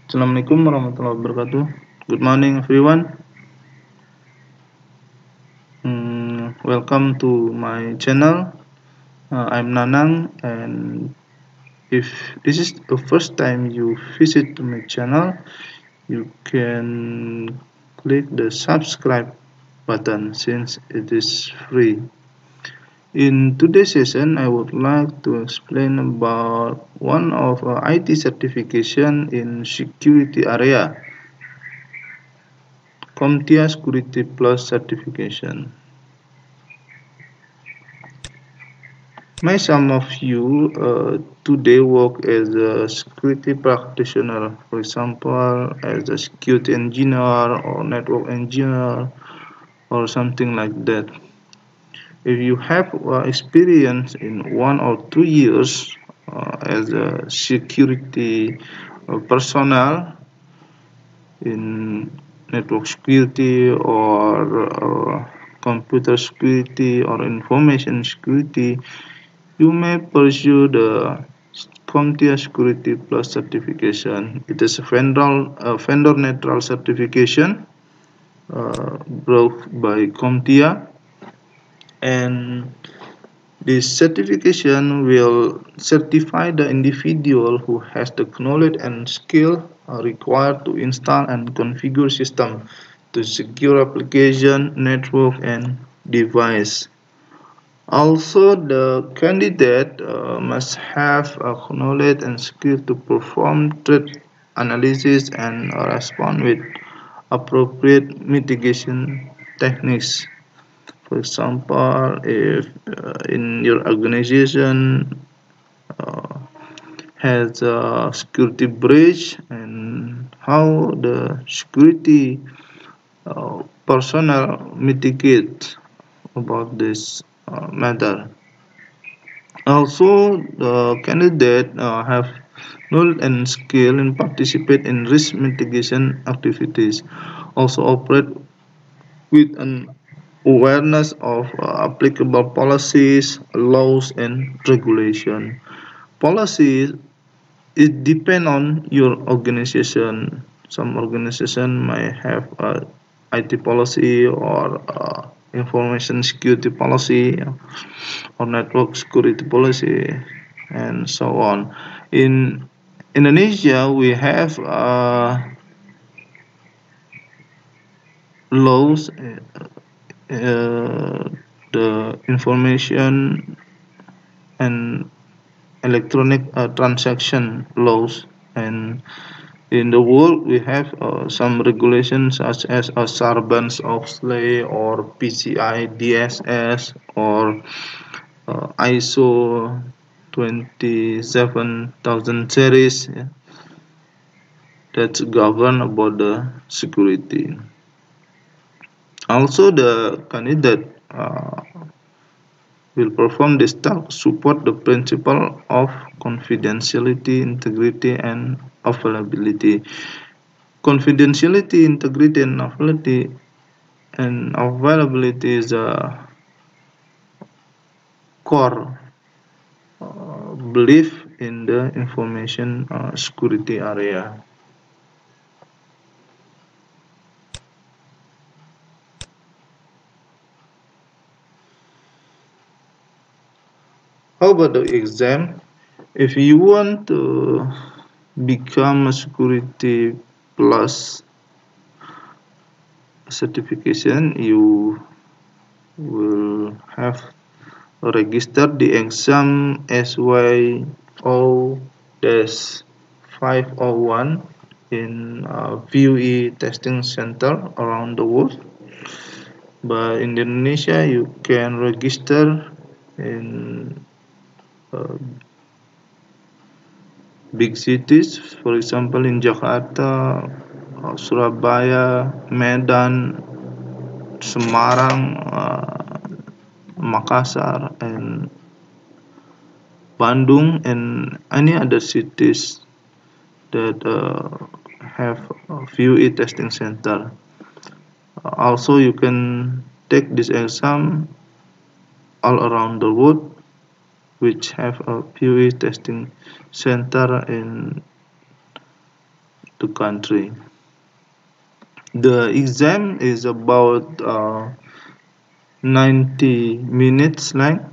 Assalamualaikum warahmatullahi wabarakatuh. Good morning, everyone. Welcome to my channel. I'm Nanang, and if this is the first time you visit my channel, you can click the subscribe button since it is free. In today's session, I would like to explain about one of IT certification in security area, CompTIA Security Plus certification. May some of you today work as a security practitioner, for example, as a security engineer or network engineer or something like that. If you have experience in 1 or 2 years as a security personnel in network security or computer security or information security, you may pursue the CompTIA Security Plus certification. It is a vendor-neutral certification brought by CompTIA, and this certification will certify the individual who has the knowledge and skill required to install and configure system to secure application, network, and device. Also, the candidate must have knowledge and skill to perform threat analysis and respond with appropriate mitigation techniques. For example, if in your organization has a security breach, and how the security personnel mitigate about this matter. Also, the candidate have knowledge and skill and participate in risk mitigation activities. Also operate with an awareness of applicable policies, laws, and regulation. Policies, it depend on your organization. Some organization may have a IT policy or information security policy or network security policy and so on. In Indonesia, we have laws, the information and electronic transaction laws, and in the world we have some regulations such as Sarbanes-Oxley or PCI DSS or ISO 27000 series, yeah, that govern about the security. Also, the candidate will perform this task support the principle of confidentiality, integrity, and availability. Confidentiality, integrity, and availability is a core belief in the information security area. How about the exam? If you want to become a security plus certification, you will have register the exam SYO-501 in VUE testing center around the world. But in Indonesia, you can register in big cities, for example in Jakarta, Surabaya, Medan, Semarang, Makassar, and Bandung, and any other cities that have a VUE testing center. Also, you can take this exam all around the world, which have a VUE testing center in the country. The exam is about 90 minutes length,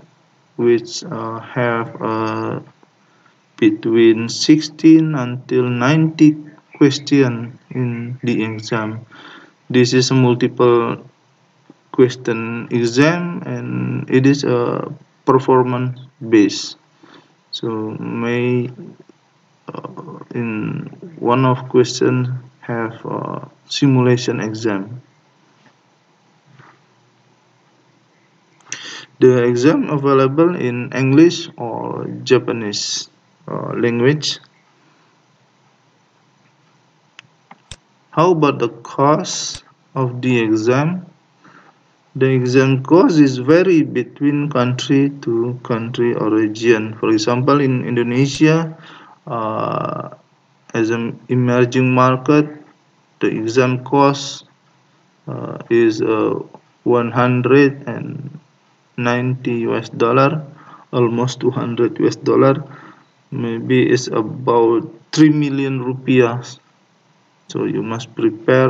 which have between 16 until 90 questions in the exam. This is a multiple question exam, and it is a performance based. So may in one of question have a simulation exam. The exam available in English or Japanese language. How about the cost of the exam? The exam cost is vary between country to country or region. For example, in Indonesia, as an emerging market, the exam cost is 190 US dollar, almost 200 US dollar. Maybe it's about 3 million rupiah. So you must prepare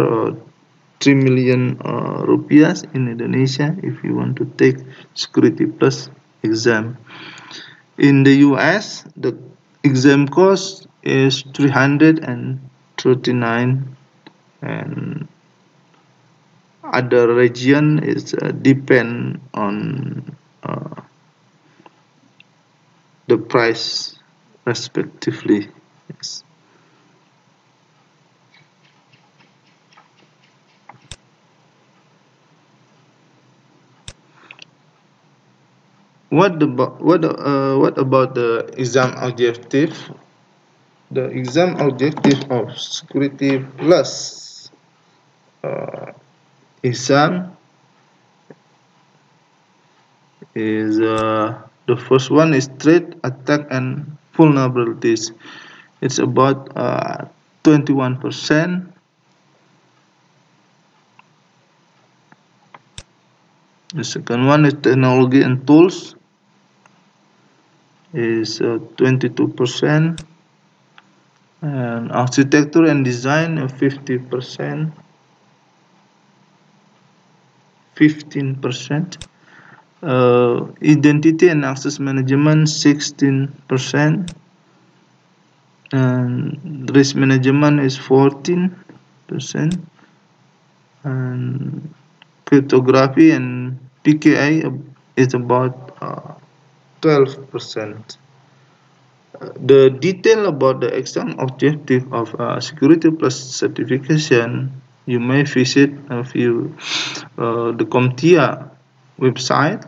3 million rupiah in Indonesia if you want to take Security Plus exam. In the US, the exam cost is 339, and other region is depend on the price respectively. Yes. What about the exam objective? The exam objective of Security Plus exam is the first one is threat, attack, and vulnerabilities. It's about 21%. The second one is technology and tools, is 22%, and architecture and design 50%, 15%. Identity and access management 16%, and risk management is 14%, and cryptography and PKI is about 12%. The detail about the exam objective of Security Plus certification, you may visit the CompTIA website,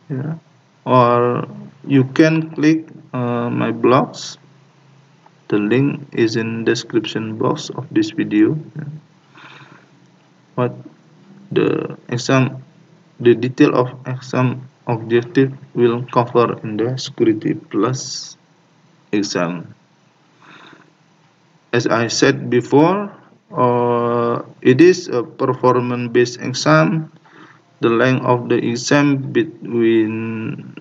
yeah, or you can click my blogs. The link is in description box of this video. What the detail of exam objective will cover in the Security Plus exam. As I said before, it is a performance-based exam. The length of the exam between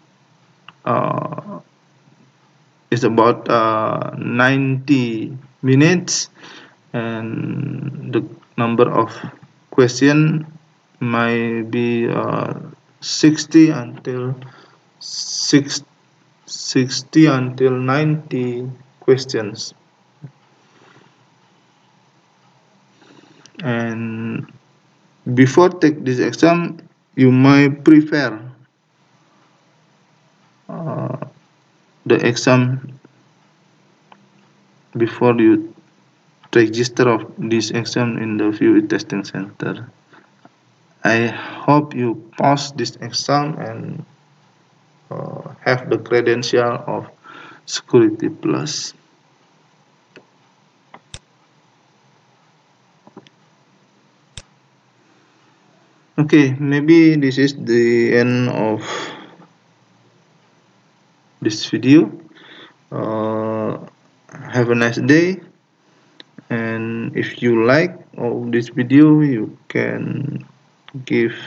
is about 90 minutes, and the number of questions might be 60 until 90 questions. And before take this exam, you might prepare the exam before you register of this exam in the VUE testing center. I hope you pass this exam and have the credential of Security Plus. Okay, maybe this is the end of this video. Have a nice day, and if you like this video, you can give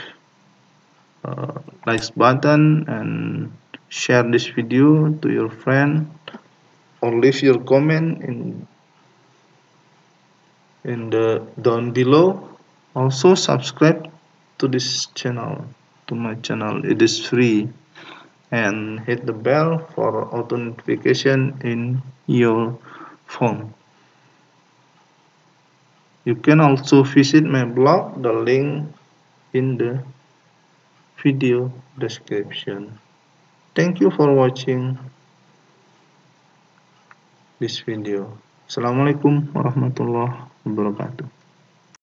likes button and share this video to your friend, or leave your comment in in the down below. Also subscribe to this channel, to my channel. It is free, and hit the bell for auto notification in your phone. You can also visit my blog, the link in the video description. Thank you for watching this video. Assalamualaikum warahmatullahi wabarakatuh.